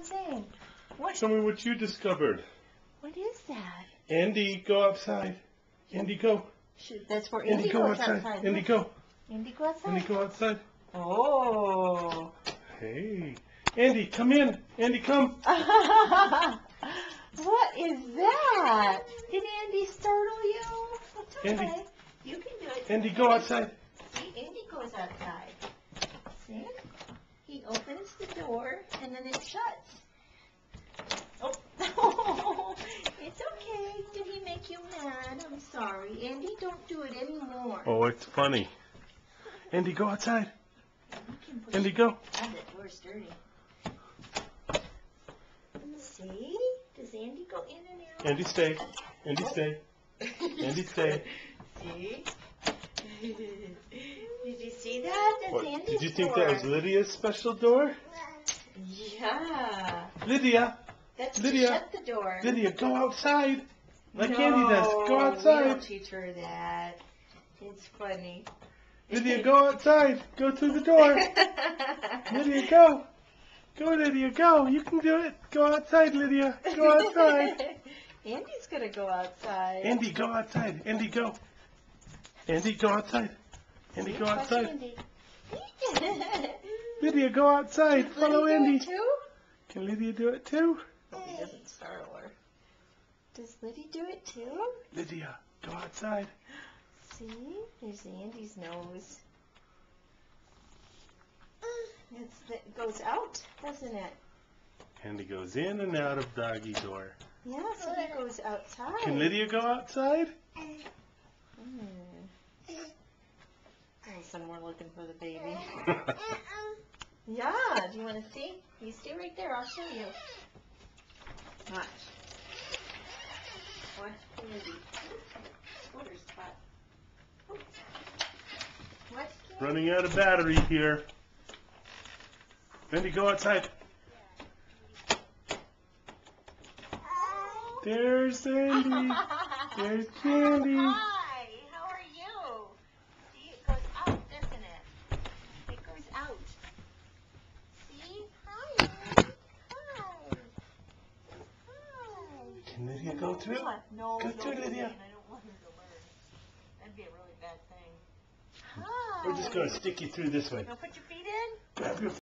goes in. What? Show me what you discovered. What is that? Andy, go outside. Andy, go. That's where Andy, Andy go goes outside. Andy, go. Andy, go outside. Andy, go outside. Oh. Hey. Andy, come in. Andy, come. What is that? Did Andy startle you? It's okay. Andy. You can do it. Andy, go outside. See, Andy goes outside. See? He opens the door and then it shuts. Oh, it's okay. Did he make you mad? I'm sorry. Andy, don't do it anymore. Oh, it's funny. Andy, go outside. You can push Andy, go. God, that door's dirty. See? Does Andy go in and out? Andy, stay. Andy, stay. Andy, stay. See? Did you see that? That's What, Andy's did you think door. that was Lydia's special door? Yeah. Lydia, That's Lydia. to shut the door. Lydia, go outside. Like No, Andy does. Go we outside. don't teach her that. It's funny. Lydia, go outside. Go through the door. Lydia, go. Go, Lydia, go. You can do it. Go outside, Lydia. Go outside. Andy's gonna go outside. Andy, go outside. Andy, go. Andy, go outside. Andy, go Watch outside. Andy. Lydia, go outside. Does Follow Lydia do Andy. it too? Can Lydia do it too? Hope he doesn't startle her. Does Lydia do it too? Lydia, go outside. See? There's Andy's nose. It goes out, doesn't it? Andy goes in and out of doggy door. Yeah, so he goes outside. Can Lydia go outside? Listen, we're looking for the baby. Yeah, do you want to see? You stay right there, I'll show you. Watch. Watch Andy. Scooter spot. Watch Andy. Running out of battery here. Andy, go outside. There's Andy. There's Andy. Hi, how are you? See, it goes out, doesn't it? It goes out. See? Hi, Andy. Hi. Hi. Can Lydia go through? No, Go no, through, Lydia. I don't want her to learn. That'd be a really bad thing. Hi. We're just going to stick you through this way. Now put your feet in. Grab your